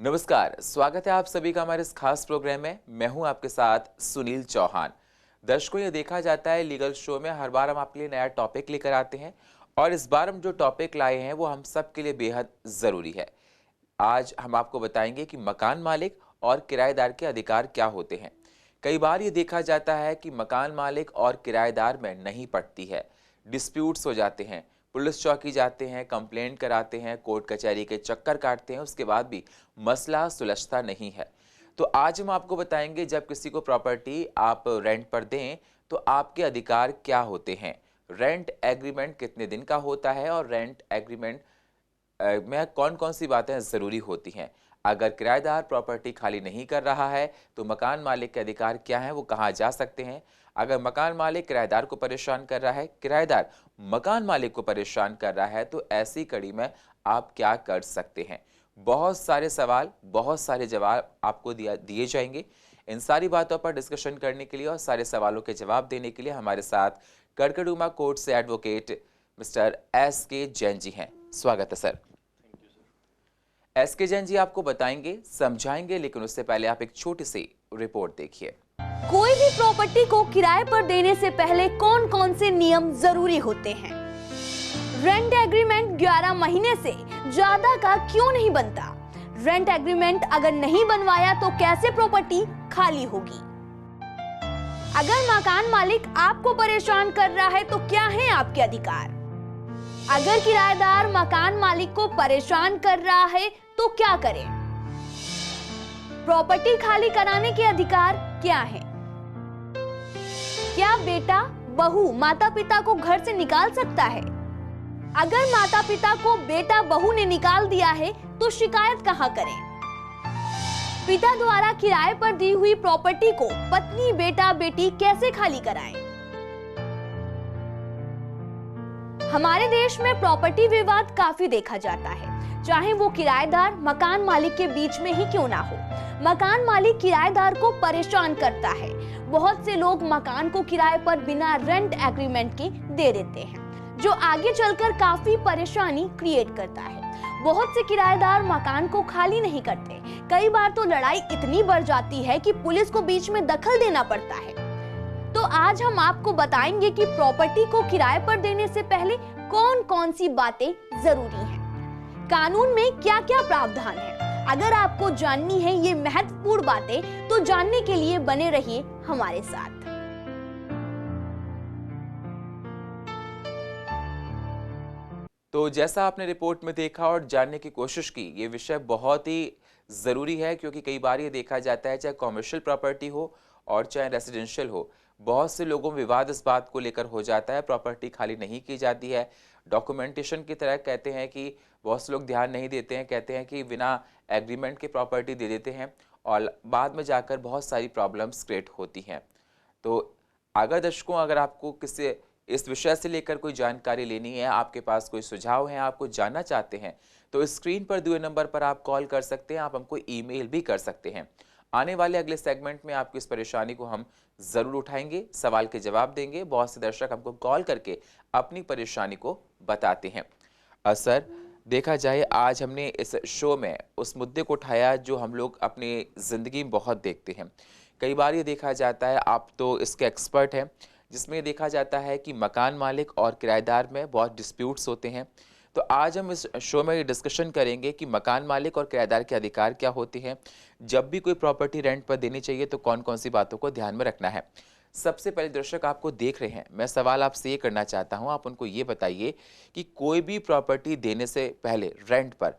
नमस्कार, स्वागत है आप सभी का हमारे इस खास प्रोग्राम में। मैं हूं आपके साथ सुनील चौहान। दर्शकों, ये देखा जाता है लीगल शो में हर बार हम आपके लिए नया टॉपिक लेकर आते हैं और इस बार हम जो टॉपिक लाए हैं वो हम सब के लिए बेहद ज़रूरी है। आज हम आपको बताएंगे कि मकान मालिक और किराएदार के अधिकार क्या होते हैं। कई बार ये देखा जाता है कि मकान मालिक और किराएदार में नहीं पड़ती है, डिस्प्यूट्स हो जाते हैं, पुलिस चौकी जाते हैं, कंप्लेंट कराते हैं, कोर्ट कचहरी के चक्कर काटते हैं, उसके बाद भी मसला सुलझता नहीं है। तो आज हम आपको बताएंगे जब किसी को प्रॉपर्टी आप रेंट पर दें तो आपके अधिकार क्या होते हैं, रेंट एग्रीमेंट कितने दिन का होता है और रेंट एग्रीमेंट में कौन कौन सी बातें ज़रूरी होती हैं। अगर किराएदार प्रॉपर्टी खाली नहीं कर रहा है तो मकान मालिक के अधिकार क्या हैं, वो कहाँ जा सकते हैं। अगर मकान मालिक किराएदार को परेशान कर रहा है, किराएदार मकान मालिक को परेशान कर रहा है, तो ऐसी कड़ी में आप क्या कर सकते हैं। बहुत सारे सवाल, बहुत सारे जवाब आपको दिए जाएंगे। इन सारी बातों पर डिस्कशन करने के लिए और सारे सवालों के जवाब देने के लिए हमारे साथ कड़कड़ुमा कोर्ट से advocate mister SK. Jain ji हैं। स्वागत है सर। एस.के. जैन जी आपको बताएंगे, समझाएंगे, लेकिन उससे पहले आप एक छोटी सी रिपोर्ट देखिए। कोई भी प्रॉपर्टी को किराए पर देने से पहले कौन कौन से नियम जरूरी होते हैं। रेंट एग्रीमेंट 11 महीने से ज्यादा का क्यों नहीं बनता। रेंट एग्रीमेंट अगर नहीं बनवाया तो कैसे प्रॉपर्टी खाली होगी। अगर मकान मालिक आपको परेशान कर रहा है तो क्या है आपके अधिकार। अगर किराएदार मकान मालिक को परेशान कर रहा है तो क्या करें। प्रॉपर्टी खाली कराने के अधिकार क्या है। क्या बेटा बहू माता पिता को घर से निकाल सकता है। अगर माता पिता को बेटा बहू ने निकाल दिया है तो शिकायत कहां करें। पिता द्वारा किराए पर दी हुई प्रॉपर्टी को पत्नी बेटा बेटी कैसे खाली कराएं। हमारे देश में प्रॉपर्टी विवाद काफी देखा जाता है, चाहे वो किराएदार मकान मालिक के बीच में ही क्यों ना हो। मकान मालिक किराएदार को परेशान करता है। बहुत से लोग मकान को किराए पर बिना रेंट एग्रीमेंट के दे देते हैं, जो आगे चलकर काफी परेशानी क्रिएट करता है। बहुत से किराएदार मकान को खाली नहीं करते। कई बार तो लड़ाई इतनी बढ़ जाती है कि पुलिस को बीच में दखल देना पड़ता है। तो आज हम आपको बताएंगे कि प्रॉपर्टी को किराए पर देने से पहले कौन कौन सी बातें जरूरी हैं। कानून में क्या क्या प्रावधान है। अगर आपको जाननी है ये महत्वपूर्ण बातें तो जानने के लिए बने रहिए हमारे साथ। तो जैसा आपने रिपोर्ट में देखा और जानने की कोशिश की, ये विषय बहुत ही ज़रूरी है क्योंकि कई बार ये देखा जाता है, चाहे कॉमर्शियल प्रॉपर्टी हो और चाहे रेजिडेंशियल हो, बहुत से लोगों में विवाद इस बात को लेकर हो जाता है, प्रॉपर्टी खाली नहीं की जाती है। डॉक्यूमेंटेशन की तरह कहते हैं कि बहुत से लोग ध्यान नहीं देते हैं, कहते हैं कि बिना एग्रीमेंट के प्रॉपर्टी दे देते हैं और बाद में जाकर बहुत सारी प्रॉब्लम्स क्रिएट होती हैं। तो अगर दर्शकों, अगर आपको किसी इस विषय से लेकर कोई जानकारी लेनी है, आपके पास कोई सुझाव है, आपको जानना चाहते हैं, तो स्क्रीन पर दिए नंबर पर आप कॉल कर सकते हैं, आप हमको ईमेल भी कर सकते हैं। आने वाले अगले सेगमेंट में आपकी इस परेशानी को हम ज़रूर उठाएंगे, सवाल के जवाब देंगे। बहुत से दर्शक हमको कॉल करके अपनी परेशानी को बताते हैं। सर, देखा जाए आज हमने इस शो में उस मुद्दे को उठाया जो हम लोग अपनी ज़िंदगी में बहुत देखते हैं। कई बार ये देखा जाता है, आप तो इसके एक्सपर्ट हैं, जिसमें देखा जाता है कि मकान मालिक और किराएदार में बहुत डिस्प्यूट्स होते हैं। तो आज हम इस शो में डिस्कशन करेंगे कि मकान मालिक और किराएदार के अधिकार क्या होते हैं, जब भी कोई प्रॉपर्टी रेंट पर देनी चाहिए तो कौन कौन सी बातों को ध्यान में रखना है। सबसे पहले दर्शक आपको देख रहे हैं, मैं सवाल आपसे ये करना चाहता हूँ, आप उनको ये बताइए कि कोई भी प्रॉपर्टी देने से पहले रेंट पर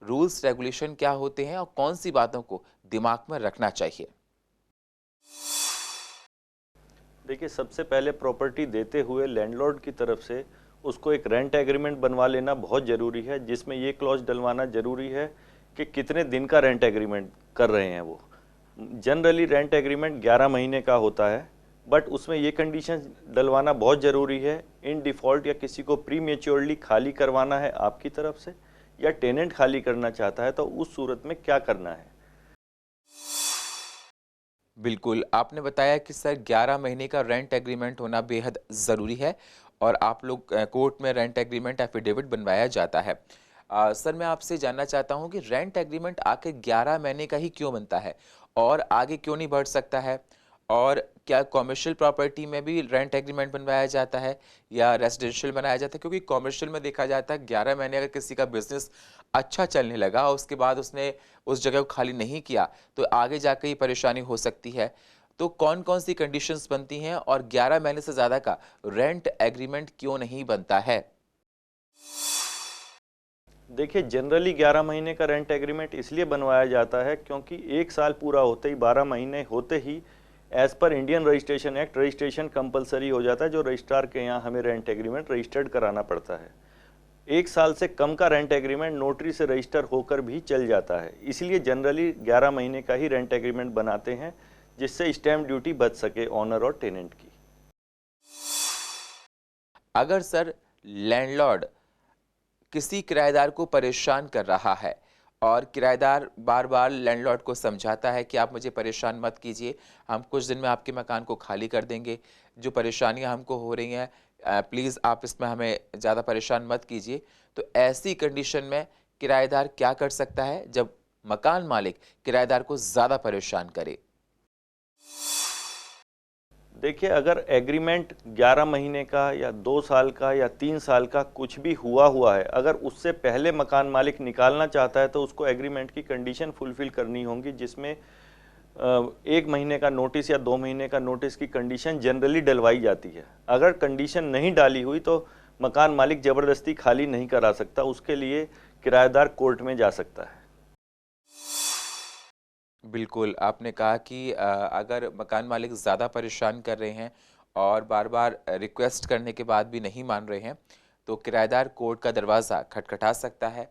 रूल्स रेगुलेशन क्या होते हैं और कौन सी बातों को दिमाग में रखना चाहिए। देखिए, सबसे पहले प्रॉपर्टी देते हुए लैंडलॉर्ड की तरफ से उसको एक रेंट एग्रीमेंट बनवा लेना बहुत ज़रूरी है, जिसमें ये क्लॉज डलवाना ज़रूरी है कि कितने दिन का रेंट एग्रीमेंट कर रहे हैं वो। जनरली रेंट एग्रीमेंट 11 महीने का होता है, बट उसमें ये कंडीशन डलवाना बहुत ज़रूरी है, इन डिफ़ॉल्ट या किसी को प्री मेच्योरली खाली करवाना है आपकी तरफ से, या टेनेंट खाली करना चाहता है तो उस सूरत में क्या करना है। बिल्कुल, आपने बताया कि सर 11 महीने का रेंट एग्रीमेंट होना बेहद ज़रूरी है और आप लोग कोर्ट में रेंट एग्रीमेंट एफिडेविट बनवाया जाता है। सर मैं आपसे जानना चाहता हूं कि रेंट एग्रीमेंट आखिर 11 महीने का ही क्यों बनता है और आगे क्यों नहीं बढ़ सकता है? और क्या कॉमर्शियल प्रॉपर्टी में भी रेंट एग्रीमेंट बनवाया जाता है या रेजिडेंशियल बनाया जाता है? क्योंकि कॉमर्शियल में देखा जाता है 11 महीने अगर किसी का बिजनेस अच्छा चलने लगा और उसके बाद उसने उस जगह को खाली नहीं किया तो आगे जाकर ये परेशानी हो सकती है। तो कौन कौन सी कंडीशंस बनती हैं और 11 महीने से ज़्यादा का रेंट एग्रीमेंट क्यों नहीं बनता है? देखिए, जनरली 11 महीने का रेंट एग्रीमेंट इसलिए बनवाया जाता है क्योंकि 1 साल पूरा होते ही 12 महीने होते ही एज पर Indian Registration Act registration compulsory हो जाता है, जो रजिस्ट्रार के यहाँ हमें रेंट एग्रीमेंट रजिस्टर्ड कराना पड़ता है। 1 साल से कम का रेंट एग्रीमेंट नोटरी से रजिस्टर होकर भी चल जाता है, इसलिए जनरली 11 महीने का ही रेंट एग्रीमेंट बनाते हैं, जिससे स्टैम्प ड्यूटी बच सके ऑनर और टेनेंट की। अगर सर लैंडलॉर्ड किसी किराएदार को परेशान कर रहा है और किराएदार बार बार लैंडलॉर्ड को समझाता है कि आप मुझे परेशान मत कीजिए, हम कुछ दिन में आपके मकान को खाली कर देंगे, जो परेशानियां हमको हो रही हैं प्लीज़ आप इसमें हमें ज़्यादा परेशान मत कीजिए, तो ऐसी कंडीशन में किराएदार क्या कर सकता है जब मकान मालिक किराएदार को ज़्यादा परेशान करे? देखिए, अगर एग्रीमेंट 11 महीने का या 2 साल का या 3 साल का कुछ भी हुआ है, अगर उससे पहले मकान मालिक निकालना चाहता है तो उसको एग्रीमेंट की कंडीशन फुलफिल करनी होगी, जिसमें 1 महीने का नोटिस या 2 महीने का नोटिस की कंडीशन जनरली डलवाई जाती है। अगर कंडीशन नहीं डाली हुई तो मकान मालिक ज़बरदस्ती खाली नहीं करा सकता, उसके लिए किराएदार कोर्ट में जा सकता है। बिल्कुल, आपने कहा कि अगर मकान मालिक ज़्यादा परेशान कर रहे हैं और बार-बार रिक्वेस्ट करने के बाद भी नहीं मान रहे हैं, तो किराएदार कोर्ट का दरवाज़ा खटखटा सकता है।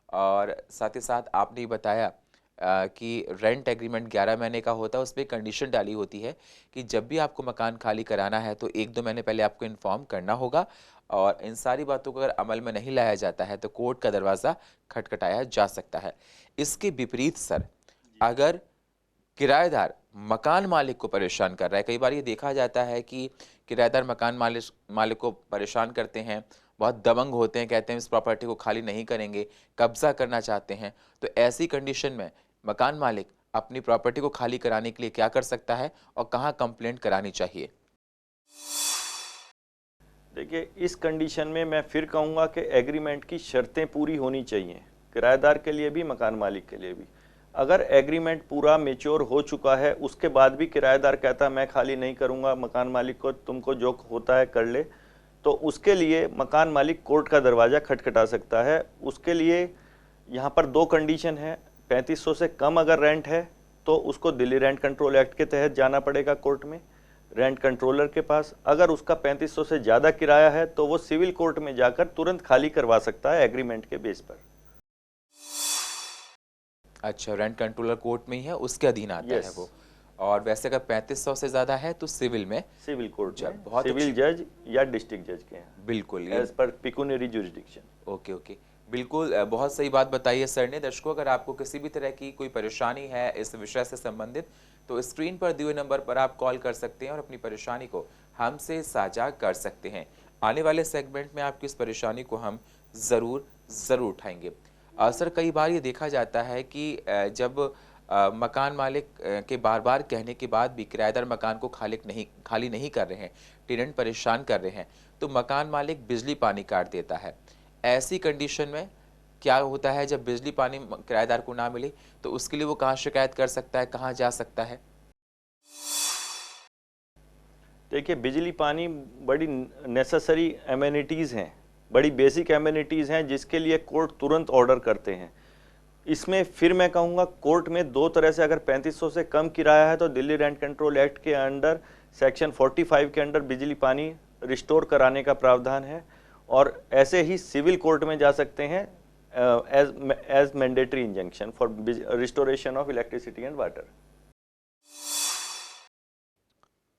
और साथ ही साथ आपने ये बताया कि रेंट एग्रीमेंट 11 महीने का होता है, उसमें कंडीशन डाली होती है कि जब भी आपको मकान खाली कराना है तो 1-2 महीने पहले आपको इन्फॉर्म करना होगा और इन सारी बातों को अगर अमल में नहीं लाया जाता है तो कोर्ट का दरवाज़ा खटखटाया जा सकता है। इसके विपरीत सर, अगर किराएदार मकान मालिक को परेशान कर रहा है, कई बार ये देखा जाता है कि किराएदार मकान मालिक को परेशान करते हैं, बहुत दबंग होते हैं, कहते हैं इस प्रॉपर्टी को खाली नहीं करेंगे, कब्जा करना चाहते हैं, तो ऐसी कंडीशन में मकान मालिक अपनी प्रॉपर्टी को खाली कराने के लिए क्या कर सकता है और कहाँ कंप्लेंट करानी चाहिए? देखिए, इस कंडीशन में मैं फिर कहूँगा कि एग्रीमेंट की शर्तें पूरी होनी चाहिए, किराएदार के लिए भी मकान मालिक के लिए भी। अगर एग्रीमेंट पूरा मेच्योर हो चुका है, उसके बाद भी किराएदार कहता है मैं खाली नहीं करूँगा, मकान मालिक को तुमको जो होता है कर ले, तो उसके लिए मकान मालिक कोर्ट का दरवाज़ा खटखटा सकता है। उसके लिए यहाँ पर 2 कंडीशन है। 3500 से कम अगर रेंट है तो उसको दिल्ली रेंट कंट्रोल एक्ट के तहत जाना पड़ेगा कोर्ट में, रेंट कंट्रोलर के पास। अगर उसका 3500 से ज़्यादा किराया है तो वो सिविल कोर्ट में जाकर तुरंत खाली करवा सकता है एग्रीमेंट के बेस पर। अच्छा, रेंट कंट्रोलर कोर्ट में ही है, उसके अधीन आता है वो। और वैसे अगर 3500 से ज़्यादा है तो सिविल में, सिविल कोर्ट जब में, बहुत सिविल जज या डिस्ट्रिक्ट जज के हैं, बिल्कुल एज पर पिक्यूनियरी जुरिसडिक्शन। ओके, बिल्कुल बहुत सही बात बताई है सर ने। दर्शकों, अगर आपको किसी भी तरह की कोई परेशानी है इस विषय से संबंधित तो स्क्रीन पर दिए हुए नंबर पर आप कॉल कर सकते हैं और अपनी परेशानी को हमसे साझा कर सकते हैं। आने वाले सेगमेंट में आपकी इस परेशानी को हम ज़रूर उठाएंगे। सर, कई बार ये देखा जाता है कि जब मकान मालिक के बार कहने के बाद भी किराएदार मकान को खाली नहीं कर रहे हैं, टेनेंट परेशान कर रहे हैं, तो मकान मालिक बिजली पानी काट देता है। ऐसी कंडीशन में क्या होता है जब बिजली पानी किराएदार को ना मिले तो उसके लिए वो कहाँ शिकायत कर सकता है, कहाँ जा सकता है? देखिए, बिजली पानी बड़ी नेसेसरी एमेनिटीज़ हैं, बड़ी बेसिक एमेनिटीज़ हैं जिसके लिए कोर्ट तुरंत ऑर्डर करते हैं। इसमें फिर मैं कहूँगा कोर्ट में 2 तरह से, अगर 3500 से कम किराया है तो दिल्ली रेंट कंट्रोल एक्ट के अंडर सेक्शन 45 के अंडर बिजली पानी रिस्टोर कराने का प्रावधान है, और ऐसे ही सिविल कोर्ट में जा सकते हैं as mandatory injunction for restoration of electricity and water.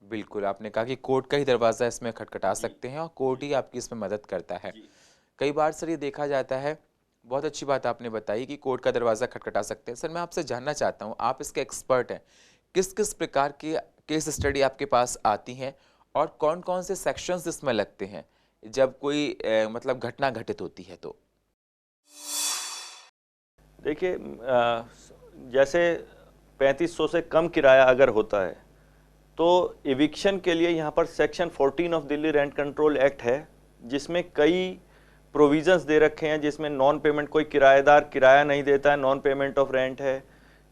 बिल्कुल, आपने कहा कि कोर्ट का ही दरवाज़ा इसमें खटखटा सकते हैं और कोर्ट ही आपकी इसमें मदद करता है। कई बार सर ये देखा जाता है, बहुत अच्छी बात आपने बताई कि कोर्ट का दरवाज़ा खटखटा सकते हैं। सर, मैं आपसे जानना चाहता हूँ, आप इसके एक्सपर्ट हैं, किस किस प्रकार की केस स्टडी आपके पास आती हैं और कौन कौन से सेक्शंस इसमें लगते हैं जब कोई मतलब घटना घटित होती है तो? देखिए जैसे 3500 से कम किराया अगर होता है तो इविक्शन के लिए यहाँ पर section 14 of Delhi rent control act है, जिसमें कई प्रोविजंस दे रखे हैं, जिसमें नॉन पेमेंट, कोई किराएदार किराया नहीं देता है, नॉन पेमेंट ऑफ रेंट है,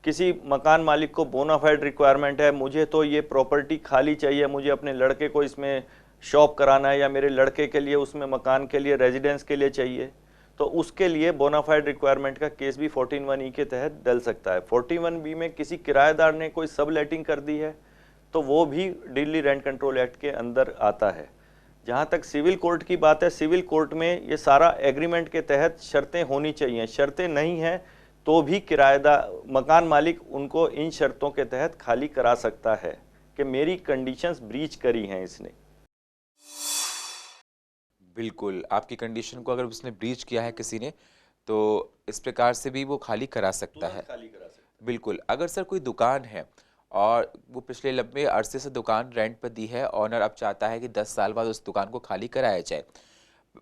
किसी मकान मालिक को बोनाफाइड रिक्वायरमेंट है, मुझे तो ये प्रॉपर्टी खाली चाहिए, मुझे अपने लड़के को इसमें शॉप कराना है या मेरे लड़के के लिए उसमें मकान के लिए रेजिडेंस के लिए चाहिए, तो उसके लिए बोनाफाइड रिक्वायरमेंट का केस भी 14(1) के तहत डल सकता है। 14(1) में किसी किराएदार ने कोई सब लेटिंग कर दी है तो वो भी दिल्ली रेंट कंट्रोल एक्ट के अंदर आता है। जहाँ तक सिविल कोर्ट की बात है, सिविल कोर्ट में ये सारा एग्रीमेंट के तहत शर्तें होनी चाहिए, शर्तें नहीं हैं तो भी किराएदार मकान मालिक उनको इन शर्तों के तहत खाली करा सकता है कि मेरी कंडीशंस ब्रीच करी हैं इसने। बिल्कुल, आपकी कंडीशन को अगर उसने ब्रीच किया है किसी ने, तो इस प्रकार से भी वो खाली करा सकता है। खाली करा सकता है। बिल्कुल, अगर सर कोई दुकान है और वो पिछले लंबे अरसे से दुकान रेंट पर दी है, ऑनर अब चाहता है कि 10 साल बाद उस दुकान को खाली कराया जाए।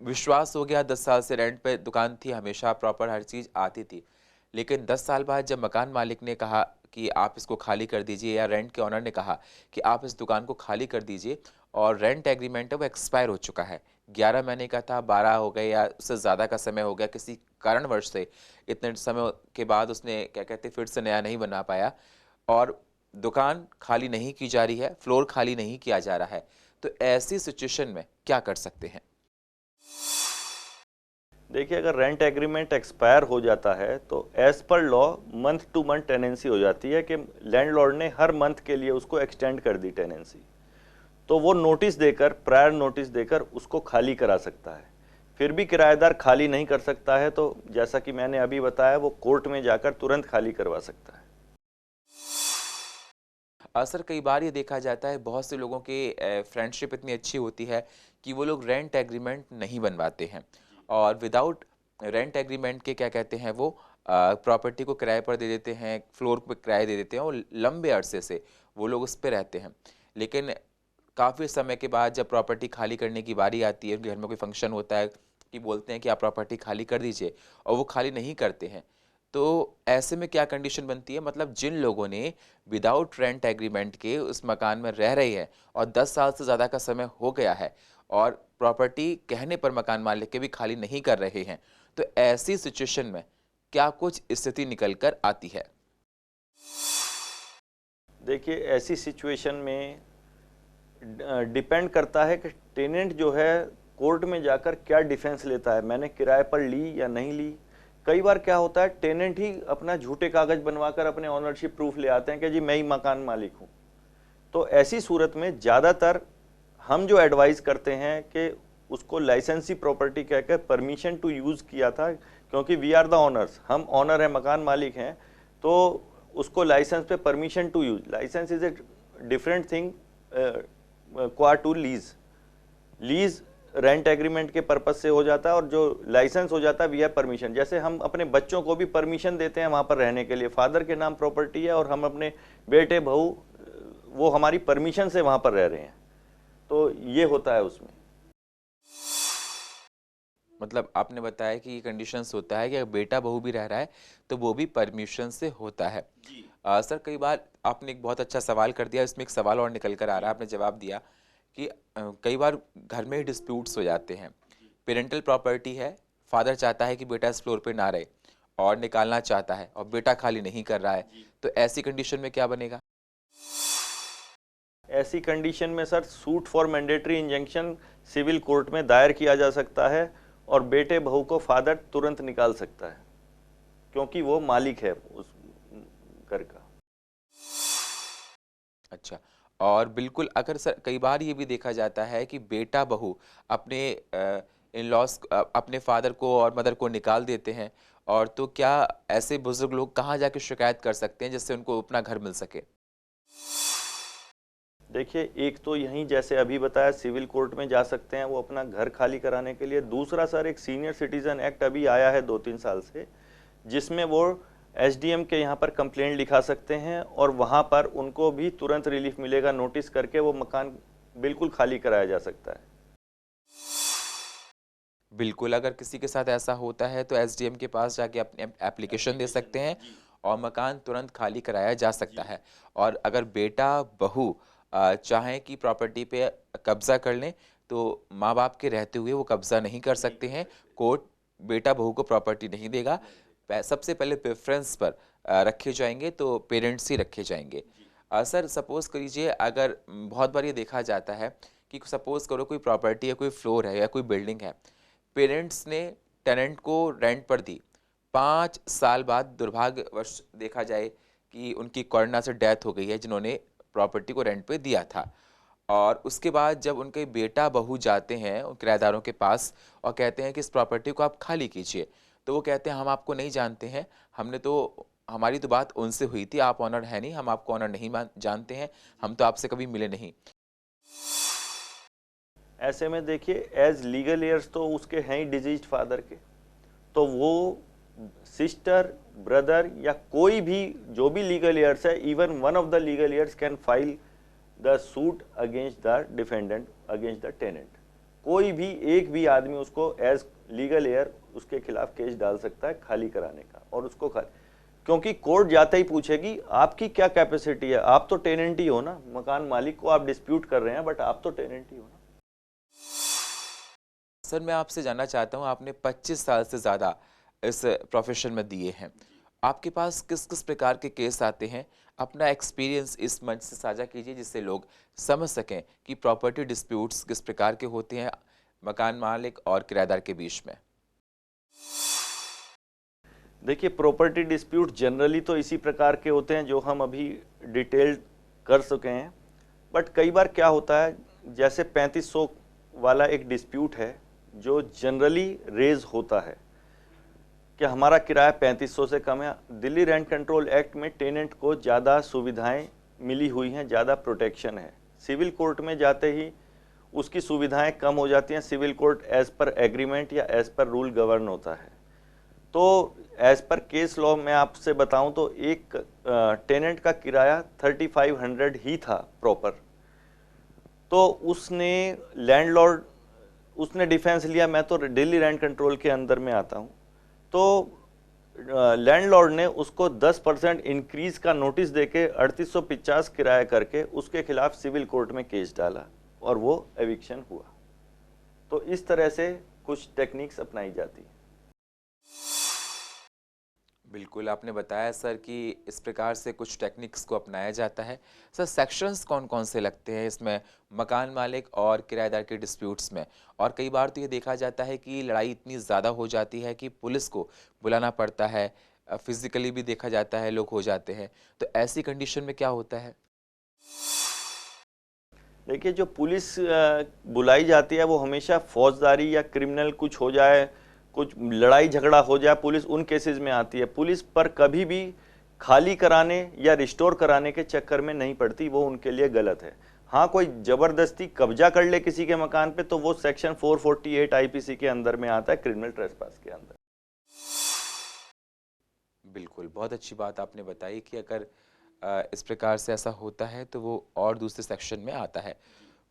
विश्वास हो गया 10 साल से रेंट पे दुकान थी, हमेशा प्रॉपर हर चीज़ आती थी, लेकिन 10 साल बाद जब मकान मालिक ने कहा कि आप इसको खाली कर दीजिए, या रेंट के ऑनर ने कहा कि आप इस दुकान को खाली कर दीजिए, और रेंट एग्रीमेंट है वो एक्सपायर हो चुका है, 11 महीने का था, 12 हो गए या उससे ज़्यादा का समय हो गया, किसी कारणवश से इतने समय के बाद उसने क्या कहते फिर से नया नहीं बना पाया, और दुकान खाली नहीं की जा रही है, फ्लोर खाली नहीं किया जा रहा है, तो ऐसी सिचुएशन में क्या कर सकते हैं? देखिए, अगर रेंट एग्रीमेंट एक्सपायर हो जाता है तो as per law month to month tenancy हो जाती है कि लैंडलॉर्ड ने हर मंथ के लिए उसको एक्सटेंड कर दी टेनेंसी, तो वो नोटिस देकर, प्रायर नोटिस देकर उसको खाली करा सकता है। फिर भी किराएदार खाली नहीं कर सकता है तो जैसा कि मैंने अभी बताया, वो कोर्ट में जाकर तुरंत खाली करवा सकता है। सर कई बार ये देखा जाता है बहुत से लोगों के फ्रेंडशिप इतनी अच्छी होती है कि वो लोग रेंट एग्रीमेंट नहीं बनवाते हैं, और विदाउट रेंट एग्रीमेंट के क्या कहते हैं वो प्रॉपर्टी को किराए पर दे देते हैं, फ्लोर पर किराए दे देते हैं, और लंबे अरसे से वो लोग उस पर रहते हैं। लेकिन काफ़ी समय के बाद जब प्रॉपर्टी खाली करने की बारी आती है, उनके घर में कोई फंक्शन होता है कि बोलते हैं कि आप प्रॉपर्टी खाली कर दीजिए, और वो खाली नहीं करते हैं, तो ऐसे में क्या कंडीशन बनती है? मतलब जिन लोगों ने विदाउट रेंट एग्रीमेंट के उस मकान में रह रहे हैं और 10 साल से ज़्यादा का समय हो गया है, और प्रॉपर्टी कहने पर मकान मालिक के भी खाली नहीं कर रहे हैं, तो ऐसी सिचुएशन में क्या कुछ स्थिति निकल कर आती है? देखिए, ऐसी सिचुएशन में डिपेंड करता है कि टेनेंट जो है कोर्ट में जाकर क्या डिफेंस लेता है, मैंने किराए पर ली या नहीं ली। कई बार क्या होता है, टेनेंट ही अपना झूठे कागज बनवाकर अपने ऑनरशिप प्रूफ ले आते हैं कि जी मैं ही मकान मालिक हूँ। तो ऐसी सूरत में ज़्यादातर हम जो एडवाइस करते हैं कि उसको लाइसेंसी प्रॉपर्टी कहकर परमिशन टू यूज़ किया था, क्योंकि वी आर द ऑनर्स, हम ऑनर हैं, मकान मालिक हैं, तो उसको लाइसेंस पे permission to use, licence is a different thing qua to lease. Lease rent agreement के पर्पज से हो जाता है, और जो लाइसेंस हो जाता है वी हैव परमिशन। जैसे हम अपने बच्चों को भी परमिशन देते हैं वहाँ पर रहने के लिए, फादर के नाम प्रॉपर्टी है और हम अपने बेटे बहू वो हमारी परमिशन से वहाँ पर रह रहे हैं, तो ये होता है उसमें। मतलब आपने बताया कि ये कंडीशंस होता है कि अगर बेटा बहू भी रह रहा है तो वो भी परमिशन से होता है। सर कई बार आपने एक बहुत अच्छा सवाल कर दिया, इसमें एक सवाल और निकल कर आ रहा है, आपने जवाब दिया कि कई बार घर में ही डिस्प्यूट्स हो जाते हैं, पेरेंटल प्रॉपर्टी है, फादर चाहता है कि बेटा इस फ्लोर पे ना रहे और निकालना चाहता है, और बेटा खाली नहीं कर रहा है, तो ऐसी कंडीशन में क्या बनेगा? ऐसी कंडीशन में sir suit for mandatory injunction civil court में दायर किया जा सकता है, और बेटे बहू को फादर तुरंत निकाल सकता है, क्योंकि वो मालिक है उस घर का। अच्छा, और बिल्कुल अगर सर कई बार ये भी देखा जाता है कि बेटा बहू अपने इन लॉस अपने फादर को और मदर को निकाल देते हैं, और तो क्या ऐसे बुजुर्ग लोग कहाँ जाके शिकायत कर सकते हैं जिससे उनको अपना घर मिल सके? देखिए, एक तो यहीं जैसे अभी बताया सिविल कोर्ट में जा सकते हैं वो अपना घर खाली कराने के लिए। दूसरा सर एक सीनियर सिटीजन एक्ट अभी आया है 2-3 साल से, जिसमें वो एसडीएम के यहाँ पर कंप्लेंट लिखा सकते हैं और वहाँ पर उनको भी तुरंत रिलीफ मिलेगा, नोटिस करके वो मकान बिल्कुल खाली कराया जा सकता है। बिल्कुल, अगर किसी के साथ ऐसा होता है तो एसडीएम के पास जाके अपनी एप्लीकेशन दे सकते हैं और मकान तुरंत खाली कराया जा सकता है। और अगर बेटा बहू चाहें कि प्रॉपर्टी पे कब्जा कर लें तो माँ बाप के रहते हुए वो कब्जा नहीं कर सकते हैं। कोर्ट बेटा बहू को प्रॉपर्टी नहीं देगा। सबसे पहले प्रेफरेंस पर रखे जाएंगे तो पेरेंट्स ही रखे जाएंगे। सर सपोज करिए अगर बहुत बार ये देखा जाता है कि सपोज करो कोई प्रॉपर्टी है, कोई फ्लोर है या कोई बिल्डिंग है, पेरेंट्स ने टेनेंट को रेंट पर दी, 5 साल बाद दुर्भाग्यवश देखा जाए कि उनकी कोरोना से डेथ हो गई है जिन्होंने प्रॉपर्टी को रेंट पे दिया था। और उसके बाद जब उनके बेटा बहू जाते हैं उन किराएदारों के पास और कहते हैं कि इस प्रॉपर्टी को आप खाली कीजिए, तो वो कहते हैं हम आपको नहीं जानते हैं, हमारी तो बात उनसे हुई थी, आप ऑनर है नहीं, हम आपको ऑनर नहीं जानते हैं, हम तो आपसे कभी मिले नहीं। ऐसे में देखिए एज लीगल एयर्स तो उसके हैं ही डिजीज्ड फादर के, तो वो सिस्टर ब्रदर या कोई भी जो भी लीगल एयर्स है, even one of the legal heirs can file the suit against the defendant against the tenant. कोई भी एक भी आदमी उसको एज लीगल एयर उसके खिलाफ केस डाल सकता है खाली कराने का, और उसको क्योंकि कोर्ट जाते ही पूछेगी आपकी क्या कैपेसिटी है, आप तो टेनेंट ही हो ना, मकान मालिक को आप डिस्प्यूट कर रहे हैं बट आप तो टेनेंट ही हो ना। सर मैं आपसे जानना चाहता हूँ, आपने 25 साल से ज़्यादा इस प्रोफेशन में दिए हैं, आपके पास किस किस प्रकार के केस आते हैं? अपना एक्सपीरियंस इस मंच से साझा कीजिए जिससे लोग समझ सकें कि प्रॉपर्टी डिस्प्यूट्स किस प्रकार के होते हैं मकान मालिक और किराएदार के बीच में। देखिए प्रॉपर्टी डिस्प्यूट जनरली तो इसी प्रकार के होते हैं जो हम अभी डिटेल कर सके हैं, बट कई बार क्या होता है जैसे 3500 वाला एक डिस्प्यूट है जो जनरली रेज होता है कि हमारा किराया 3500 से कम है। दिल्ली रेंट कंट्रोल एक्ट में टेनेंट को ज़्यादा सुविधाएं मिली हुई हैं, ज़्यादा प्रोटेक्शन है। सिविल कोर्ट में जाते ही उसकी सुविधाएं कम हो जाती हैं। Civil court as per agreement या एज पर रूल गवर्न होता है। तो एज पर केस लॉ मैं आपसे बताऊं तो एक टेनेंट का किराया 3500 ही था प्रॉपर, तो उसने लैंडलॉर्ड उसने डिफेंस लिया, मैं तो दिल्ली रेंट कंट्रोल के अंदर में आता हूं, तो लैंडलॉर्ड ने उसको 10% इंक्रीज का नोटिस देके 3850 किराया करके उसके खिलाफ सिविल कोर्ट में केस डाला और वो एविक्शन हुआ। तो इस तरह से कुछ टेक्निक्स अपनाई जाती है। बिल्कुल, आपने बताया सर कि इस प्रकार से कुछ टेक्निक्स को अपनाया जाता है। सर सेक्शंस कौन कौन से लगते हैं इसमें मकान मालिक और किराएदार के डिस्प्यूट्स में? और कई बार तो ये देखा जाता है कि लड़ाई इतनी ज़्यादा हो जाती है कि पुलिस को बुलाना पड़ता है, फिजिकली भी देखा जाता है लोग हो जाते हैं, तो ऐसी कंडीशन में क्या होता है? देखिए जो पुलिस बुलाई जाती है वो हमेशा फौजदारी या क्रिमिनल कुछ हो जाए, कुछ लड़ाई झगड़ा हो जाए, पुलिस उन केसेस में आती है। पुलिस पर कभी भी खाली कराने या रिस्टोर कराने के चक्कर में नहीं पड़ती, वो उनके लिए गलत है। हाँ कोई जबरदस्ती कब्जा कर ले किसी के मकान पे तो वो सेक्शन 448 आईपीसी के अंदर में आता है, क्रिमिनल ट्रेसपास के अंदर। बिल्कुल, बहुत अच्छी बात आपने बताई कि अगर इस प्रकार से ऐसा होता है तो वो और दूसरे सेक्शन में आता है।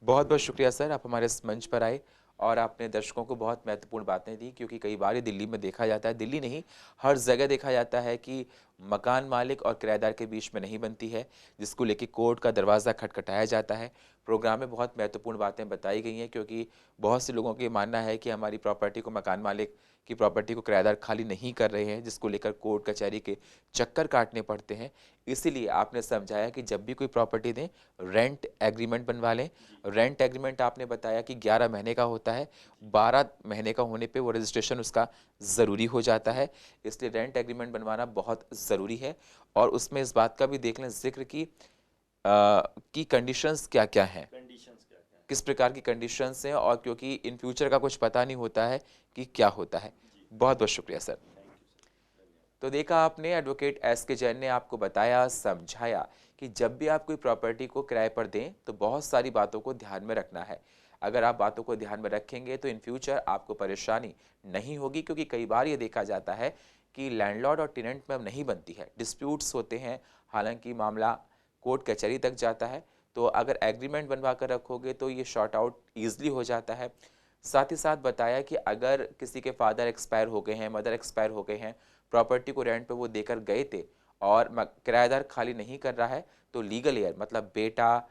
बहुत बहुत शुक्रिया सर, आप हमारे इस मंच पर आए और आपने दर्शकों को बहुत महत्वपूर्ण बातें दी, क्योंकि कई बार ये दिल्ली में देखा जाता है, दिल्ली नहीं हर जगह देखा जाता है कि मकान मालिक और किराएदार के बीच में नहीं बनती है, जिसको लेके कोर्ट का दरवाज़ा खटखटाया जाता है। प्रोग्राम में बहुत महत्वपूर्ण बातें बताई गई हैं, क्योंकि बहुत से लोगों का मानना है कि हमारी प्रॉपर्टी को मकान मालिक की प्रॉपर्टी को किराएदार खाली नहीं कर रहे हैं, जिसको लेकर कोर्ट कचहरी के चक्कर काटने पड़ते हैं। इसीलिए आपने समझाया कि जब भी कोई प्रॉपर्टी दें रेंट एग्रीमेंट बनवा लें। रेंट एग्रीमेंट आपने बताया कि 11 महीने का होता है, 12 महीने का होने पे वो रजिस्ट्रेशन उसका ज़रूरी हो जाता है, इसलिए रेंट एग्रीमेंट बनवाना बहुत ज़रूरी है। और उसमें इस बात का भी देख लें जिक्र की कंडीशंस क्या क्या हैं, किस प्रकार की कंडीशंस हैं, और क्योंकि इन फ्यूचर का कुछ पता नहीं होता है कि क्या होता है। बहुत बहुत शुक्रिया सर। तो देखा आपने, एडवोकेट एस के जैन ने आपको बताया, समझाया कि जब भी आप कोई प्रॉपर्टी को किराए पर दें तो बहुत सारी बातों को ध्यान में रखना है। अगर आप बातों को ध्यान में रखेंगे तो इन फ्यूचर आपको परेशानी नहीं होगी, क्योंकि कई बार ये देखा जाता है कि लैंडलॉर्ड और टेनेंट में नहीं बनती है, डिस्प्यूट्स होते हैं, हालांकि मामला कोर्ट कचहरी तक जाता है। तो अगर एग्रीमेंट बनवा कर रखोगे तो ये शॉर्ट आउट ईजिली हो जाता है। साथ ही साथ बताया कि अगर किसी के फादर एक्सपायर हो गए हैं, मदर एक्सपायर हो गए हैं, प्रॉपर्टी को रेंट पे वो देकर गए थे और किराएदार खाली नहीं कर रहा है, तो लीगल एयर मतलब बेटा,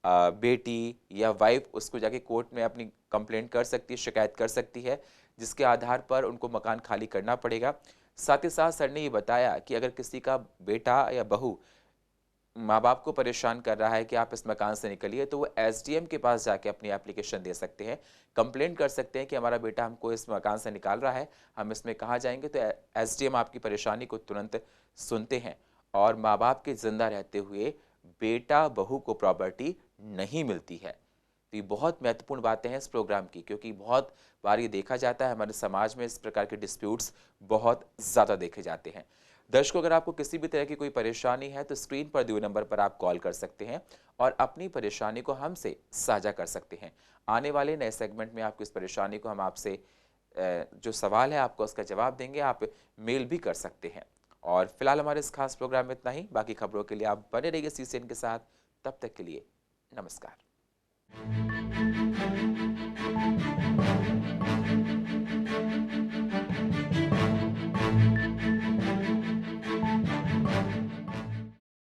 बेटी या वाइफ उसको जाके कोर्ट में अपनी कंप्लेंट कर सकती है, शिकायत कर सकती है, जिसके आधार पर उनको मकान खाली करना पड़ेगा। साथ ही साथ सर ने ये बताया कि अगर किसी का बेटा या बहू माँ बाप को परेशान कर रहा है कि आप इस मकान से निकलिए, तो वो एसडीएम के पास जाके अपनी एप्लीकेशन दे सकते हैं, कंप्लेंट कर सकते हैं कि हमारा बेटा हमको इस मकान से निकाल रहा है, हम इसमें कहाँ जाएंगे। तो एसडीएम आपकी परेशानी को तुरंत सुनते हैं और माँ बाप के जिंदा रहते हुए बेटा बहू को प्रॉपर्टी नहीं मिलती है। तो ये बहुत महत्वपूर्ण बातें हैं इस प्रोग्राम की, क्योंकि बहुत बार ये देखा जाता है हमारे समाज में इस प्रकार के डिस्प्यूट्स बहुत ज़्यादा देखे जाते हैं। दर्शकों, अगर आपको किसी भी तरह की कोई परेशानी है तो स्क्रीन पर दिए हुए नंबर पर आप कॉल कर सकते हैं और अपनी परेशानी को हमसे साझा कर सकते हैं। आने वाले नए सेगमेंट में आपकी इस परेशानी को हम आपसे जो सवाल है आपको उसका जवाब देंगे, आप मेल भी कर सकते हैं। और फिलहाल हमारे इस खास प्रोग्राम में इतना ही। बाकी खबरों के लिए आप बने रहिए CCN के साथ। तब तक के लिए नमस्कार।